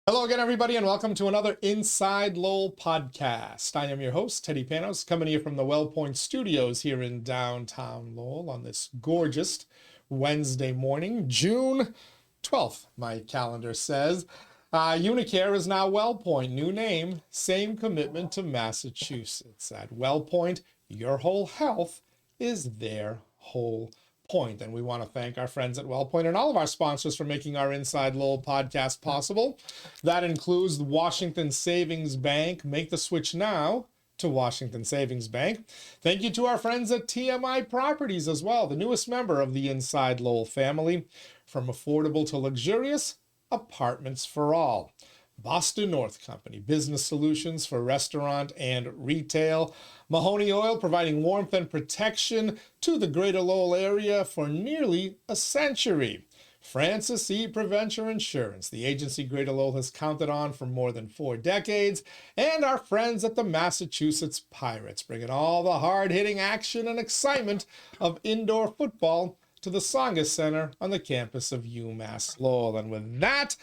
Hello again, everybody, and welcome to another Inside Lowell podcast. I am your host, Teddy Panos, coming to you from the WellPoint Studios here in downtown Lowell on this gorgeous Wednesday morning, June 12th, my calendar says. Unicare is now WellPoint. New name, same commitment to Massachusetts. At WellPoint, your whole health is their whole point. And we want to thank our friends at WellPoint and all of our sponsors for making our Inside Lowell podcast possible. That includes the Washington Savings Bank. Make the switch now to Washington Savings Bank. Thank you to our friends at TMI Properties as well, the newest member of the Inside Lowell family. From affordable to luxurious, apartments for all. Boston North Company, business solutions for restaurant and retail. Mahoney Oil, providing warmth and protection to the greater Lowell area for nearly a century. Francis E. Preventure Insurance, the agency Greater Lowell has counted on for more than 4 decades. And our friends at the Massachusetts Pirates, bringing all the hard-hitting action and excitement of indoor football to the Tsongas Center on the campus of UMass Lowell. And with that,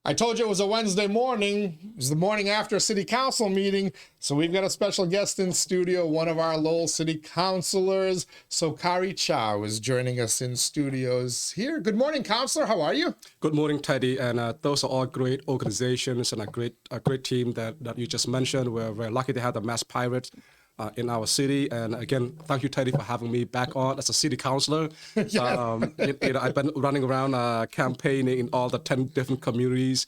I told you it was a Wednesday morning. It was the morning after a city council meeting. So we've got a special guest in studio. One of our Lowell City Councilors, Sokhary Chau, is joining us in studios here. Good morning, Councilor. How are you? Good morning, Teddy. And those are all great organizations and a great team that you just mentioned. We're very lucky to have the Mass Pirates in our city. And again, thank you, Teddy, for having me back on as a city councilor. Yes. I've been running around campaigning in all the 10 different communities.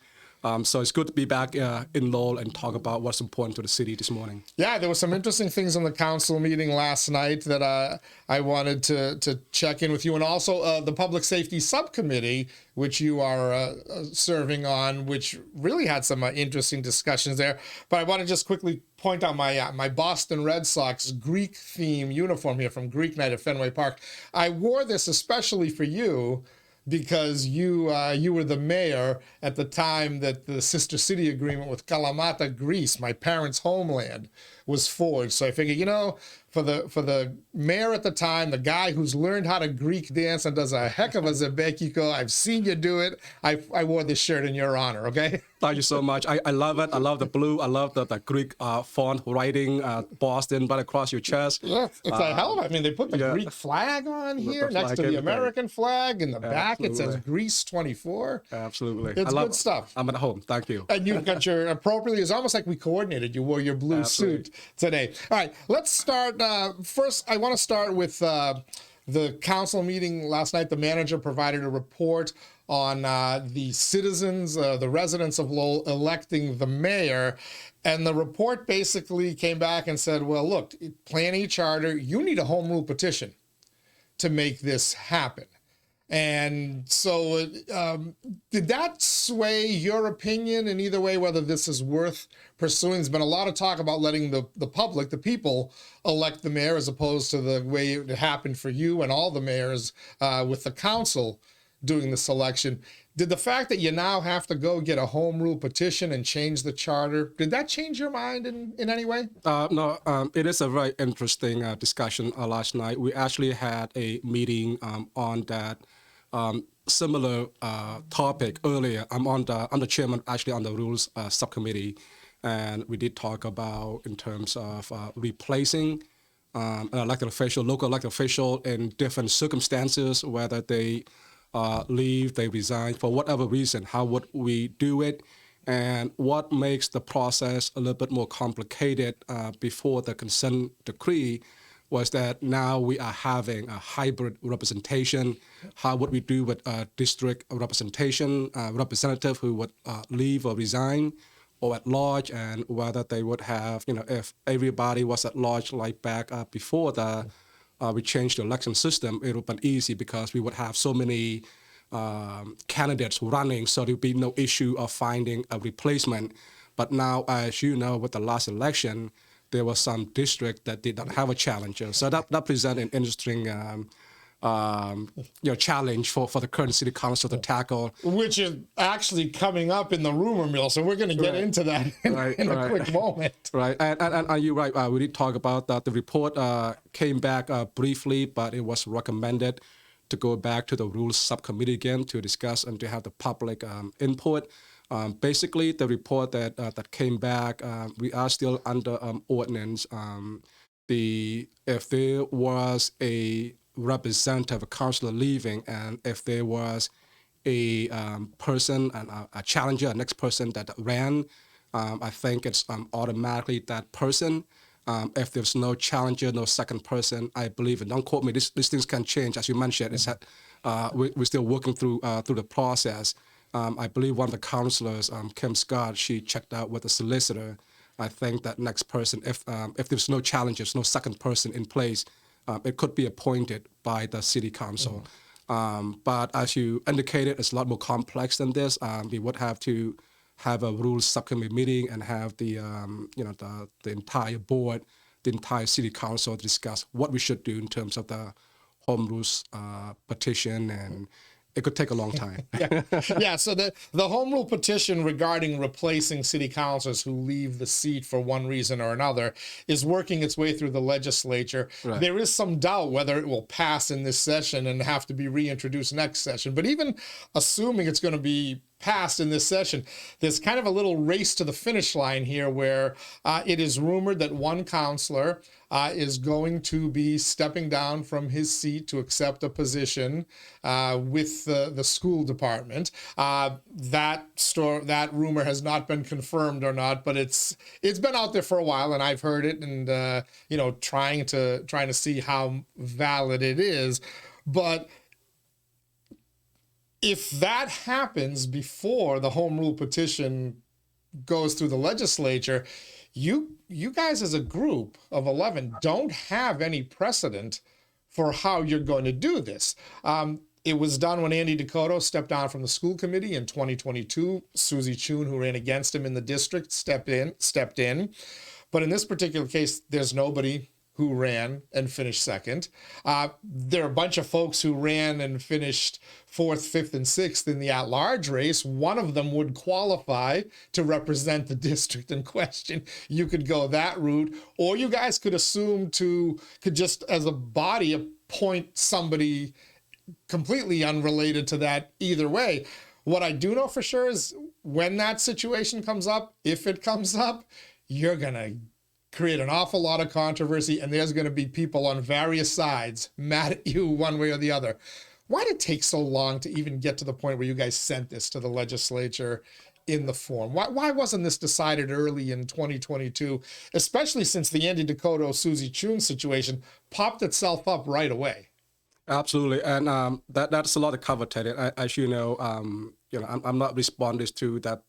So it's good to be back in Lowell and talk about what's important to the city this morning. Yeah, there were some interesting things in the council meeting last night that I wanted to check in with you. And also the Public Safety Subcommittee, which you are serving on, which really had some interesting discussions there. But I want to just quickly point out my Boston Red Sox Greek theme uniform here from Greek Night at Fenway Park. I wore this especially for you because you were the mayor at the time that the sister city agreement with Kalamata, Greece, my parents' homeland, was forged. So I figured, for the mayor at the time, the guy who's learned how to Greek dance and does a heck of a 𝒍𝒑𝒐𝒊𝒏𝒕, I've seen you do it. I wore this shirt in your honor, okay? Thank you so much. I love it. I love the blue. I love the Greek font writing, Boston, right across your chest. Yeah, it's a hell of it. I mean, they put the Greek flag on here next to the American flag. In the back, it says Greece 24. Absolutely. It's good stuff. I'm at home. Thank you. And you've got your appropriately, it's almost like we coordinated. You wore your blue suit today. All right, let's start. First, I want to start with the council meeting last night. The manager provided a report on the citizens, the residents of Lowell electing the mayor. And the report basically came back and said, well, look, Plan E Charter, you need a home rule petition to make this happen. And so did that sway your opinion in either way, whether this is worth pursuing? There's been a lot of talk about letting the public, the people, elect the mayor as opposed to the way it happened for you and all the mayors with the council doing the selection. Did the fact that you now have to go get a home rule petition and change the charter, did that change your mind in any way? No, it is a very interesting discussion last night. We actually had a meeting on that similar topic earlier. I'm the chairman actually on the rules subcommittee, and we did talk about in terms of replacing an elected official, local elected official in different circumstances, whether they leave, they resign, for whatever reason, how would we do it? And what makes the process a little bit more complicated before the consent decree was that now we are having a hybrid representation. How would we do with district representation, representative who would leave or resign or at large, and whether they would have, if everybody was at large like back before we changed the election system, it would have been easy because we would have so many candidates running, so there would be no issue of finding a replacement. But now, as you know, with the last election, there was some district that did not have a challenger. So that presented an interesting challenge for the current city council to tackle. Which is actually coming up in the rumor mill, so we're going to get into that in a quick moment. Right, and you're right. We did talk about that. The report came back briefly, but it was recommended to go back to the rules subcommittee again to discuss and to have the public input. Basically, the report that came back, we are still under ordinance. If there was a representative, a councillor leaving, and if there was a person and a challenger, a next person that ran, I think it's automatically that person. If there's no challenger, no second person, I believe, and don't quote me, these things can change. As you mentioned, it's that, we're still working through the process. I believe one of the councillors, 𝒊𝒐𝒔, she checked out with the solicitor. I think that next person, if there's no challengers, no second person in place, it could be appointed by the city council. But as you indicated, it's a lot more complex than this. We would have to have a rules subcommittee meeting and have the entire board, the entire city council discuss what we should do in terms of the home rules petition, and it could take a long time. Yeah. So the home rule petition regarding replacing city councilors who leave the seat for one reason or another is working its way through the legislature. Right. There is some doubt whether it will pass in this session and have to be reintroduced next session. But even assuming it's going to be passed in this session, there's kind of a little race to the finish line here where it is rumored that one councillor is going to be stepping down from his seat to accept a position with the school department. That rumor has not been confirmed or not, but it's been out there for a while, and I've heard it, and trying to see how valid it is. But if that happens before the home rule petition goes through the legislature, you guys as a group of 11 don't have any precedent for how you're going to do this. It was done when Andy Dakota stepped down from the school committee in 2022. Susie Chun, who ran against him in the district, stepped in. But in this particular case, there's nobody who ran and finished second. There are a bunch of folks who ran and finished 4th, 5th, and 6th in the at-large race. One of them would qualify to represent the district in question. You could go that route, or you guys could could just as a body appoint somebody completely unrelated to that either way. What I do know for sure is when that situation comes up, if it comes up, you're going to create an awful lot of controversy, and there's going to be people on various sides mad at you one way or the other. Why did it take so long to even get to the point where you guys sent this to the legislature in the form? Why wasn't this decided early in 2022, especially since the Andy Dakota, Susie Chun situation popped itself up right away? Absolutely, and that's a lot of cover, Teddy. As you know, I'm not responding to that.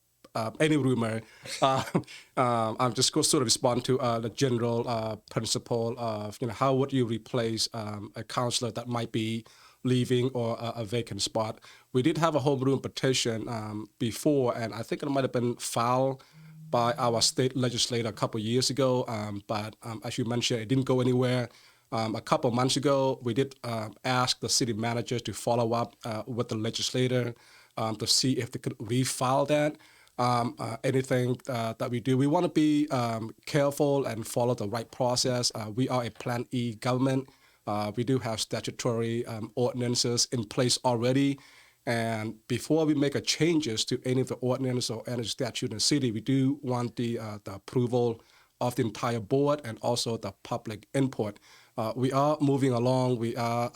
Any rumor. I'm just going to sort of respond to the general principle of, how would you replace a councillor that might be leaving or a vacant spot. We did have a home rule petition before, and I think it might have been filed by our state legislator a couple of years ago, but as you mentioned, it didn't go anywhere. A couple of months ago, we did ask the city manager to follow up with the legislator to see if they could refile that. Anything that we do, we want to be careful and follow the right process. We are a Plan E government. We do have statutory ordinances in place already. And before we make changes to any of the ordinance or any statute in the city, we do want the approval of the entire board and also the public input. We are moving along. We are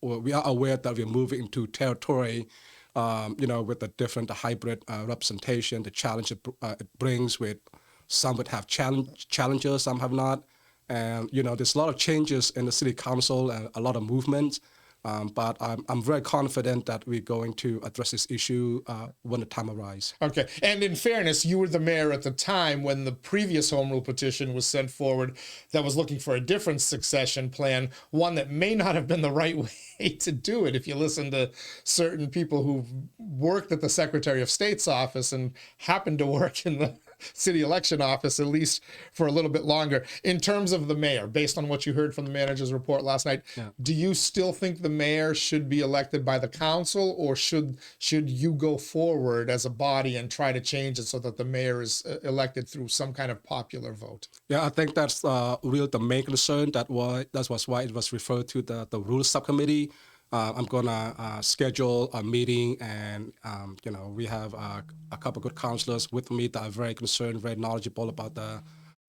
aware that we're moving into territory with the hybrid representation, the challenge it brings with some would have challenges, some have not. And, there's a lot of changes in the city council and a lot of movement. But I'm very confident that we're going to address this issue when the time arises. Okay. And in fairness, you were the mayor at the time when the previous home rule petition was sent forward that was looking for a different succession plan, one that may not have been the right way to do it if you listen to certain people who've worked at the Secretary of State's office and happened to work in the city election office, at least for a little bit longer. In terms of the mayor, based on what you heard from the manager's report last night, do you still think the mayor should be elected by the council, or should you go forward as a body and try to change it so that the mayor is elected through some kind of popular vote? Yeah, I think that's really the main concern. That was why it was referred to the rules subcommittee. I'm gonna schedule a meeting, and we have a couple of good counselors with me that are very concerned, very knowledgeable about the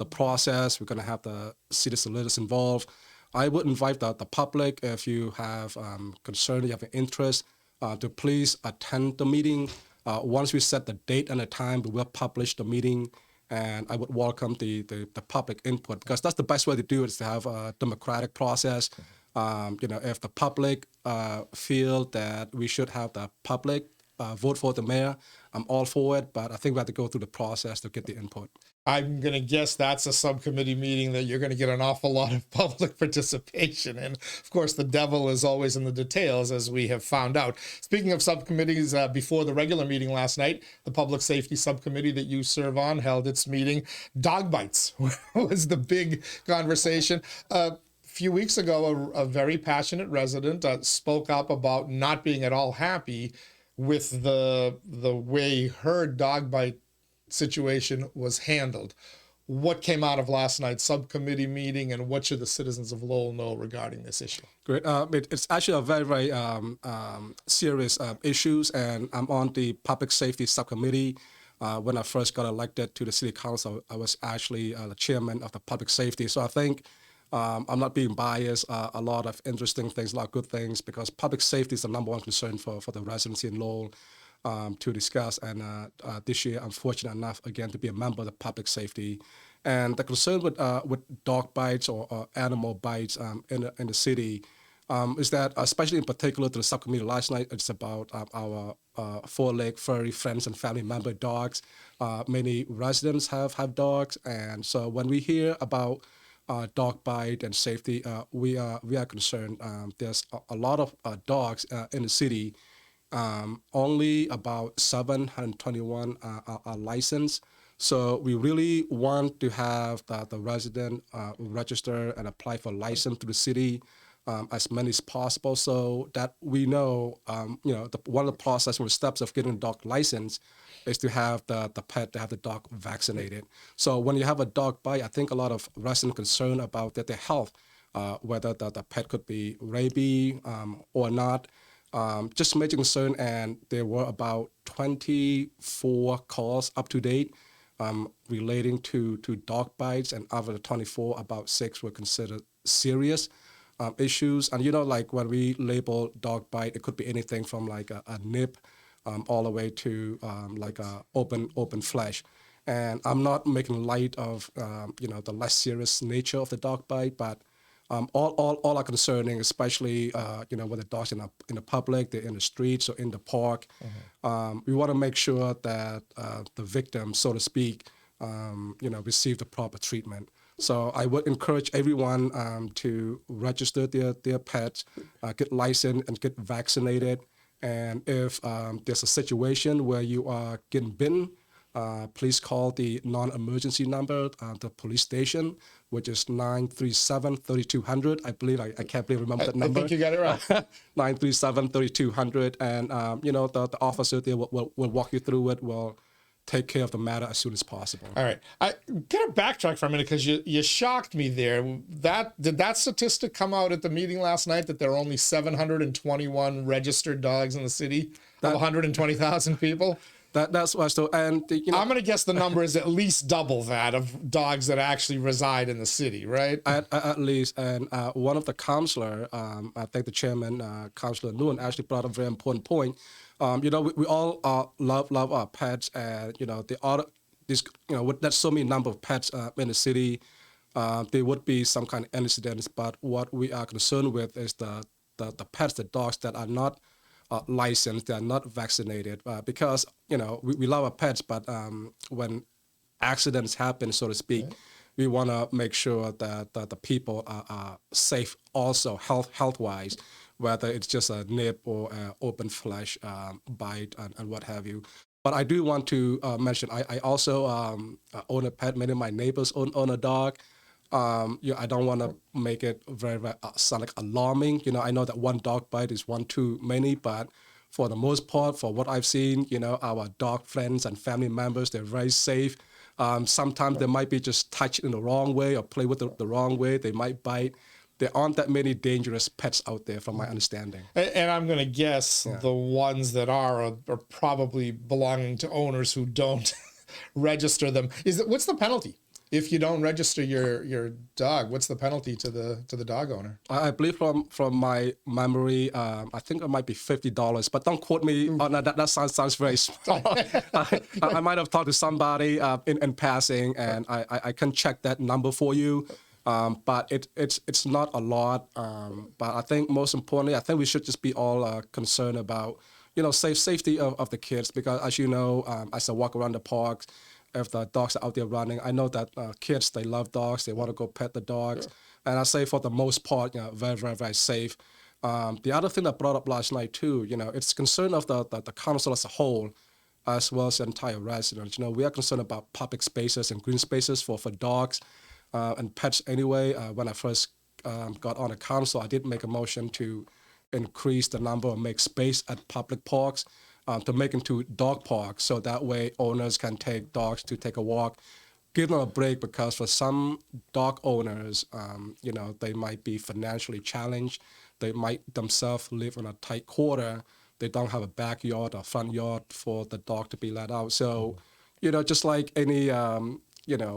process. We're gonna have the citizen leaders involved. I would invite the public, if you have concern, you have an interest, to please attend the meeting. Once we set the date and the time, we will publish the meeting, and I would welcome the public input, because that's the best way to do it, is to have a democratic process. If the public feel that we should have the public vote for the mayor, I'm all for it, but I think we have to go through the process to get the input. I'm going to guess that's a subcommittee meeting that you're going to get an awful lot of public participation in. Of course, the devil is always in the details, as we have found out. Speaking of subcommittees, before the regular meeting last night, the Public Safety Subcommittee that you serve on held its meeting. Dog bites was the big conversation. A few weeks ago, a very passionate resident spoke up about not being at all happy with the way her dog bite situation was handled. What came out of last night's subcommittee meeting, and what should the citizens of Lowell know regarding this issue? Great. It's actually a very, very serious issues, and I'm on the Public Safety Subcommittee. When I first got elected to the City Council, I was actually the chairman of the Public Safety. So I think I'm not being biased. A lot of interesting things, a lot of good things, because public safety is the number one concern for the residents in Lowell. To discuss, and this year, I'm fortunate enough again to be a member of the public safety, and the concern with dog bites or animal bites in the city is that, especially in particular to the subcommittee last night, it's about our four-legged furry friends and family member dogs. Many residents have dogs, and so when we hear about dog bite and safety, we are concerned. There's a lot of dogs in the city. Only about 721 are licensed. So we really want to have the resident register and apply for license to the city as many as possible, so that we know, one of the process or steps of getting a dog license is to have the pet, to have the dog vaccinated. So when you have a dog bite, I think a lot of residents concerned about their health, whether the pet could be rabies or not. Just major concern, and there were about 24 calls up to date relating to dog bites, and out of the 24, about 6 were considered serious issues. And like when we label dog bite, it could be anything from like a nip all the way to like a open flesh. And I'm not making light of the less serious nature of the dog bite, but all are concerning, especially when the dogs in the public, they're in the streets or in the park. We want to make sure that the victim, so to speak, receive the proper treatment. So I would encourage everyone to register their pets, get licensed, and get vaccinated. And if there's a situation where you are getting bitten, please call the non-emergency number, the police station, which is 937-3200. I believe, I can't remember that number. I think you got it right. 937-3200. And, the officer there will walk you through it, will take care of the matter as soon as possible. All right. I gotta backtrack for a minute, because you shocked me there. Did that statistic come out at the meeting last night, that there are only 721 registered dogs in the city of 120,000 people? That's what I still, and I'm going to guess the number is at least double that of dogs that actually reside in the city, right? At least. And one of the councilor, I think the chairman, Councilor Nguyen, actually brought up a very important point. We all love our pets, and with that so many number of pets in the city, there would be some kind of incidents. But what we are concerned with is the pets, the dogs that are not licensed, they are not vaccinated, because we love our pets, but when accidents happen, so to speak, we want to make sure that the people are safe also health wise, whether it's just a nip or open flesh bite and what have you. But I do want to mention, I also own a pet. Many of my neighbors own a dog. I don't want to make it very, very sound like alarming. I know that one dog bite is one too many, but for the most part, for what I've seen, our dog friends and family members, they're very safe. Sometimes they might be just touched in the wrong way or play with the wrong way. They might bite. there aren't that many dangerous pets out there, from my understanding. And I'm going to guess Yeah. the ones that are probably belonging to owners who don't register them. What's the penalty if you don't register your dog? What's the penalty to the dog owner? I believe from my memory, I think it might be $50, but don't quote me on that. That sounds very small. I might have talked to somebody in passing, and I can check that number for you. But it's not a lot. But I think most importantly, I think we should just be all concerned about, safety of the kids, because as you know, as I walk around the parks, if the dogs are out there running, I know that kids, they love dogs, they want to go pet the dogs. And I say for the most part, very, very, very safe. The other thing that brought up last night too, it's concern of the council as a whole, as well as the entire residents. We are concerned about public spaces and green spaces for dogs and pets anyway. When I first got on the council, I did make a motion to increase the number or make space at public parks to make into dog parks, so that way owners can take dogs to take a walk, give them a break, because for some dog owners, they might be financially challenged. They might themselves live in a tight quarter. They don't have a backyard or front yard for the dog to be let out. So, just like any,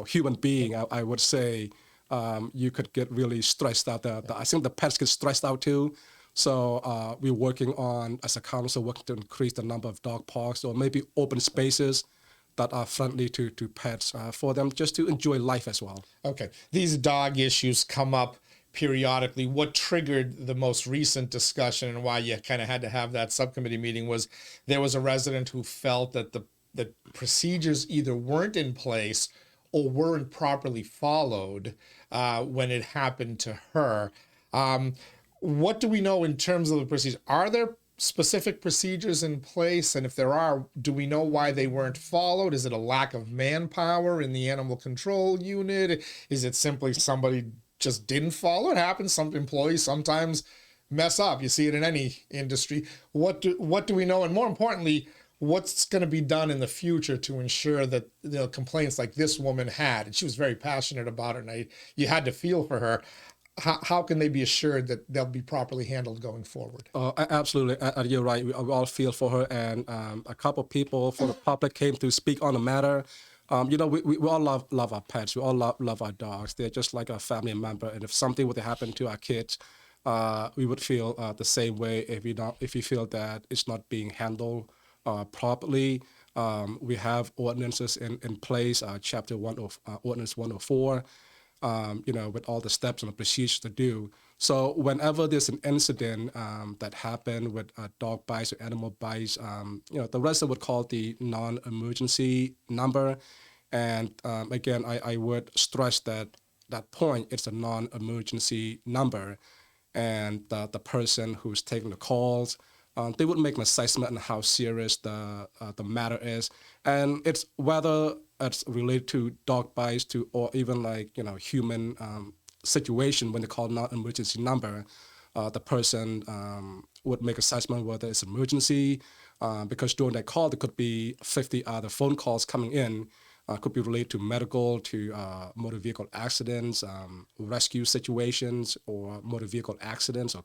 human being, I would say, you could get really stressed out. I think the pets get stressed out too. So we're working on, as a council, working to increase the number of dog parks, or maybe open spaces that are friendly to pets for them just to enjoy life as well. Okay. These dog issues come up periodically. What triggered the most recent discussion and why you kind of had to have that subcommittee meeting was there was a resident who felt that the procedures either weren't in place or weren't properly followed when it happened to her. What do we know in terms of the procedures? Are there specific procedures in place? And if there are, do we know why they weren't followed? Is it a lack of manpower in the animal control unit? Is it simply somebody just didn't follow? It happens. Some employees sometimes mess up. You see it in any industry. What do we know? And more importantly, what's going to be done in the future to ensure that complaints like this woman had, and she was very passionate about it, and you had to feel for her. How can they be assured that they'll be properly handled going forward? Absolutely. You're right. We all feel for her. And a couple of people from the public came to speak on the matter. We all love our pets. We all love our dogs. They're just like a family member. And if something were to happen to our kids, we would feel the same way if we feel that it's not being handled properly. We have ordinances in place, Chapter 1 of Ordinance 104. With all the steps and the procedures to do. So whenever there's an incident that happened with dog bites or animal bites, the resident would call the non-emergency number. And again, I would stress that point, it's a non-emergency number. And the person who's taking the calls, they would make an assessment on how serious the matter is. And it's whether it's related to dog bites or even human situation. When they call non-emergency number, the person would make assessment whether it's emergency, because during that call there could be 50 other phone calls coming in, could be related to medical, to motor vehicle accidents, rescue situations, or motor vehicle accidents, or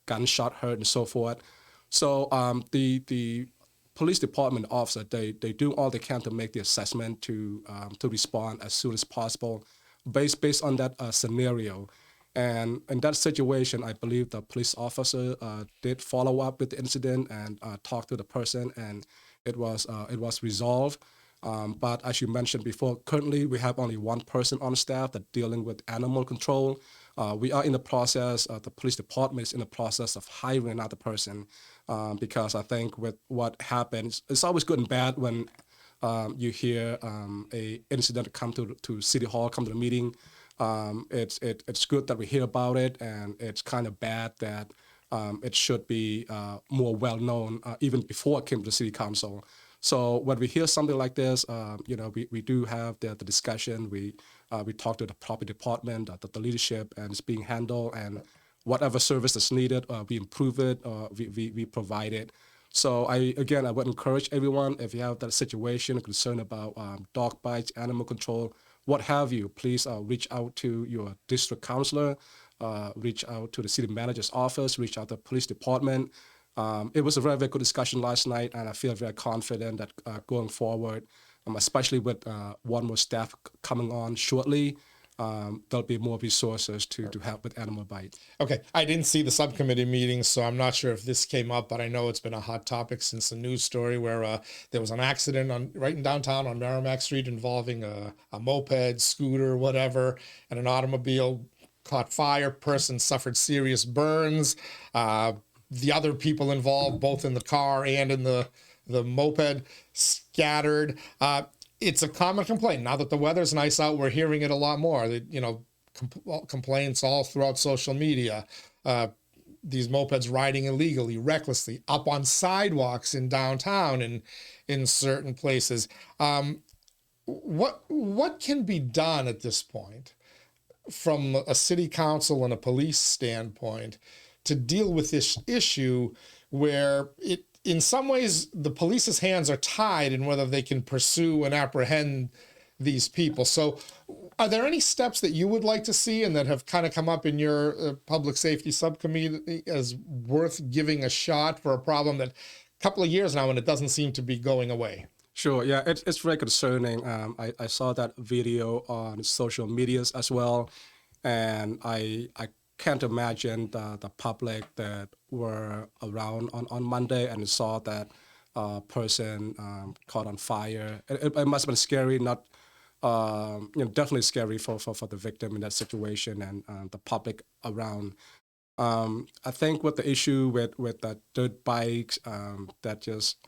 gunshot hurt, and so forth. So the police department officer, they do all they can to make the assessment to respond as soon as possible, based on that scenario. And in that situation, I believe the police officer did follow up with the incident and talk to the person, and it was resolved. But as you mentioned before, currently we have only one person on staff that's dealing with animal control. We are in the process, the police department is in the process of hiring another person, because I think with what happens, it's always good and bad when you hear a incident come to City Hall, come to the meeting. It's good that we hear about it, and it's kind of bad that it should be more well known even before it came to the City Council. So when we hear something like this, we do have the discussion. We talk to the property department, the leadership, and it's being handled. And whatever service is needed, we improve it, we provide it. So I would encourage everyone, if you have that situation, concern about dog bites, animal control, what have you, please reach out to your district councilor. reach out to the city manager's office, reach out to the police department. It was a very, very good discussion last night, and I feel very confident that going forward, especially with one more staff coming on shortly, there'll be more resources to help with animal bite. Okay, I didn't see the subcommittee meeting, so I'm not sure if this came up, but I know it's been a hot topic since the news story where there was an accident right in downtown on Merrimack Street involving a moped, scooter, whatever, and an automobile caught fire. Person suffered serious burns. The other people involved, both in the car and in the moped, scattered. It's a common complaint. Now that the weather's nice out, we're hearing it a lot more. Complaints all throughout social media. These mopeds riding illegally, recklessly, up on sidewalks in downtown and in certain places. What can be done at this point from a city council and a police standpoint to deal with this issue where in some ways, the police's hands are tied in whether they can pursue and apprehend these people? So are there any steps that you would like to see and that have kind of come up in your public safety subcommittee as worth giving a shot for a problem that a couple of years now and it doesn't seem to be going away? Sure, yeah, it's very concerning. I saw that video on social medias as well, and I can't imagine the public that were around on Monday and saw that person caught on fire. It must have been scary, not definitely scary for the victim in that situation and the public around. I think with the issue with the dirt bikes that just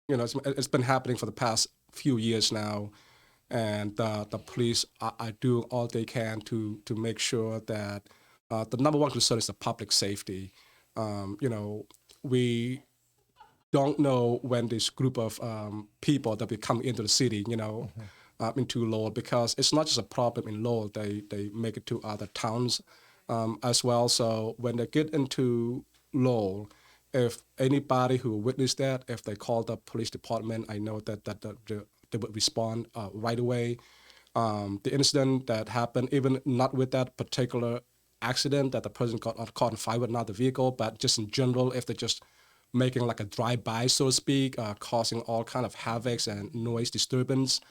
it's been happening for the past few years now. And the police are doing all they can to make sure that the number one concern is the public safety. We don't know when this group of people that will come into the city, into Lowell, because it's not just a problem in Lowell. They make it to other towns as well. So when they get into Lowell, if anybody who witnessed that, if they call the police department, I know that they would respond right away. The incident that happened, even not with that particular accident that the person caught on fire with another vehicle, but just in general, if they're just making like a drive-by, so to speak, causing all kind of havocs and noise disturbance.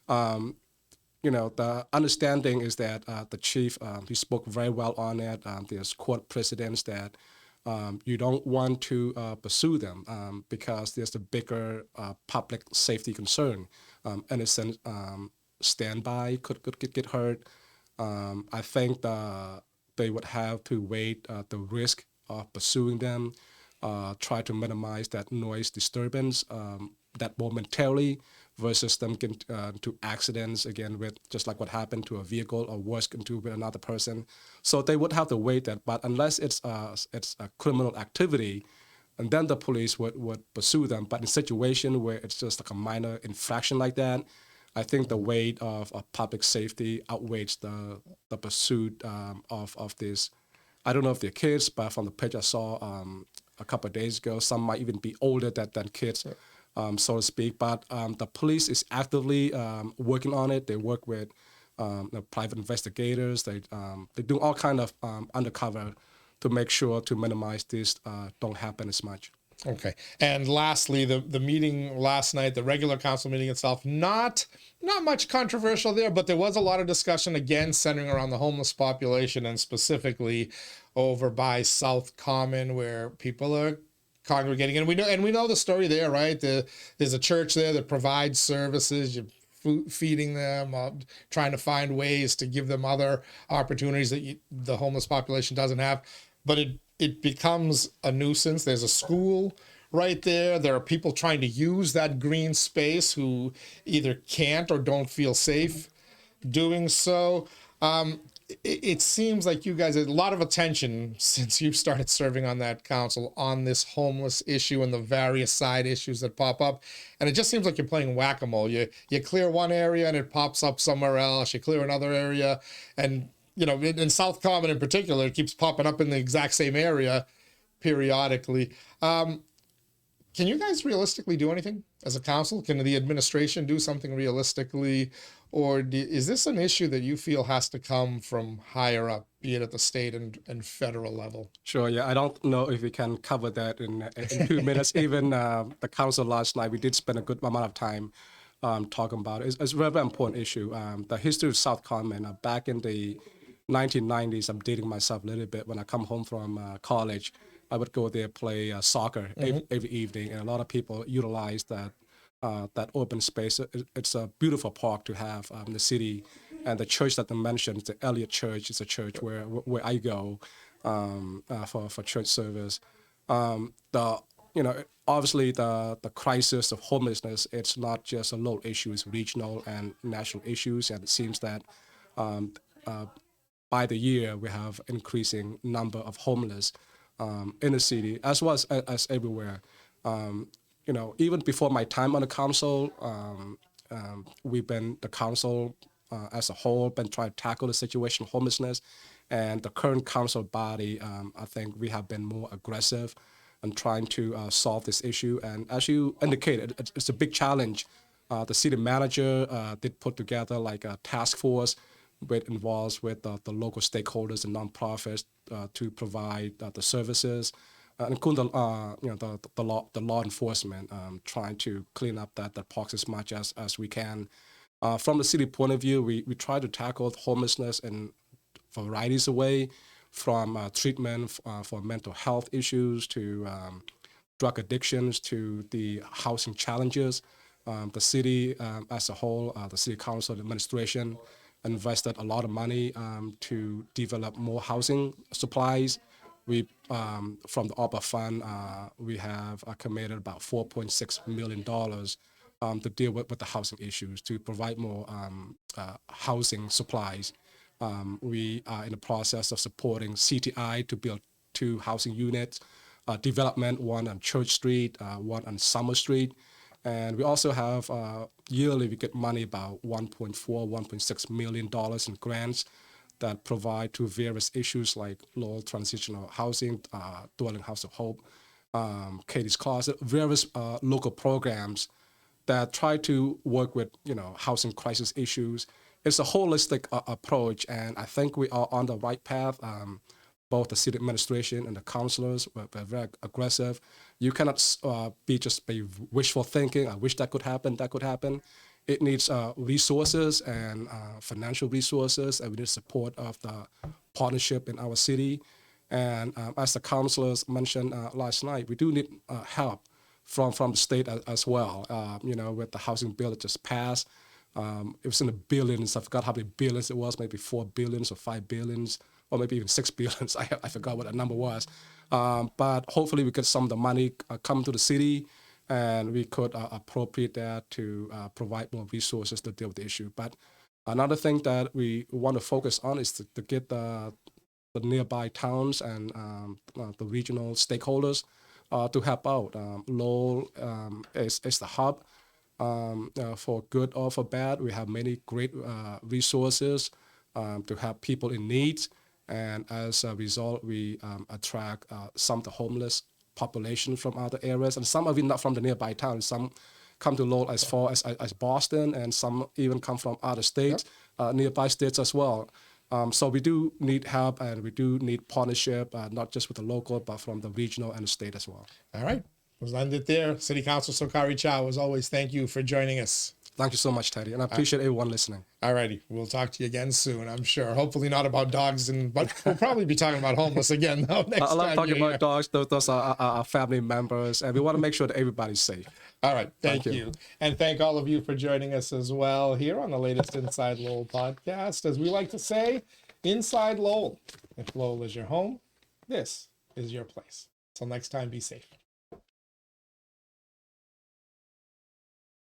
The understanding is that the chief, he spoke very well on it. There's court precedents that you don't want to pursue them because there's a bigger public safety concern. Innocent standby could get hurt. I think they would have to weigh the risk of pursuing them, try to minimize that noise disturbance that momentarily versus them getting to accidents again with just like what happened to a vehicle or worse into with another person. So they would have to weigh that. But unless it's a criminal activity, and then the police would pursue them. But in a situation where it's just like a minor infraction like that, I think the weight of public safety outweighs the pursuit of this. I don't know if they're kids, but from the picture I saw a couple of days ago, some might even be older than kids. Sure. So to speak, but the police is actively working on it. They work with private investigators. They do all kind of undercover to make sure to minimize this don't happen as much. Okay. And lastly, the meeting last night, the regular council meeting itself, not much controversial there, but there was a lot of discussion again centering around the homeless population and specifically over by South Common where people are congregating, and we know the story there, right? There's a church there that provides services. You're feeding them, trying to find ways to give them other opportunities that the homeless population doesn't have. But it becomes a nuisance. There's a school right there. There are people trying to use that green space who either can't or don't feel safe doing so. It seems like you guys had a lot of attention since you started serving on that council on this homeless issue and the various side issues that pop up. And it just seems like you're playing whack-a-mole. You clear one area and it pops up somewhere else. You clear another area. And, in South Common in particular, it keeps popping up in the exact same area periodically. Can you guys realistically do anything as a council? Can the administration do something realistically? Or is this an issue that you feel has to come from higher up, be it at the state and federal level? Sure. Yeah, I don't know if we can cover that in 2 minutes. Even the council last night, we did spend a good amount of time talking about it. It's a very important issue. The history of South Common, back in the 1990s, I'm dating myself a little bit. When I come home from college, I would go there play soccer every evening, and a lot of people utilize that open space. It's a beautiful park to have in the city, and the church that I mentioned, the Elliott Church, is a church where I go for church service. Obviously the crisis of homelessness, it's not just a local issue, it's regional and national issues, and it seems that by the year we have increasing number of homeless in the city as well as everywhere. Even before my time on the council, the council as a whole been trying to tackle the situation of homelessness, and the current council body, I think we have been more aggressive in trying to solve this issue. And as you indicated, it's a big challenge. The city manager did put together like a task force which involves with the local stakeholders and nonprofits to provide the services, including the law enforcement, trying to clean up that parks as much as we can. From the city point of view, we try to tackle homelessness in varieties of ways, from treatment for mental health issues to drug addictions to the housing challenges. The city as a whole, the city council administration invested a lot of money to develop more housing supplies. We, from the ARPA fund, we have committed about $4.6 million to deal with the housing issues, to provide more housing supplies. We are in the process of supporting CTI to build 2 housing units, development, one on Church Street, one on Summer Street. And we also have yearly, we get money about $1.6 million in grants that provide to various issues like low transitional housing, dwelling house of hope, Katie's Closet, various local programs that try to work with housing crisis issues. It's a holistic approach, and I think we are on the right path. Both the city administration and the councilors were very aggressive. You cannot be wishful thinking. I wish that could happen. That could happen. It needs resources and financial resources, and we need support of the partnership in our city. And as the councilors mentioned last night, we do need help from the state as well. With the housing bill that just passed, it was in the billions. I forgot how many billions it was, maybe 4 billions or 5 billions, or maybe even 6 billions. I forgot what that number was. But hopefully we get some of the money come to the city, and we could appropriate that to provide more resources to deal with the issue. But another thing that we want to focus on is to get the nearby towns and the regional stakeholders to help out. Lowell is the hub. For good or for bad, we have many great resources to help people in need. And as a result, we attract some of the homeless population from other areas, and some of it not from the nearby towns. Some come to Lowell as far as Boston, and some even come from other states, nearby states as well. So we do need help, and we do need partnership, not just with the local, but from the regional and the state as well. All right. We'll end it there. City Councilor Sokhary Chau, as always, thank you for joining us. Thank you so much, Teddy, and I appreciate everyone listening. All righty. We'll talk to you again soon, I'm sure. Hopefully not about dogs, but we'll probably be talking about homeless again, though, next time. I love talking about dogs. Those are our family members, and we want to make sure that everybody's safe. All right. Thank you. And thank all of you for joining us as well here on the latest Inside Lowell podcast. As we like to say, Inside Lowell. If Lowell is your home, this is your place. Till next time, be safe.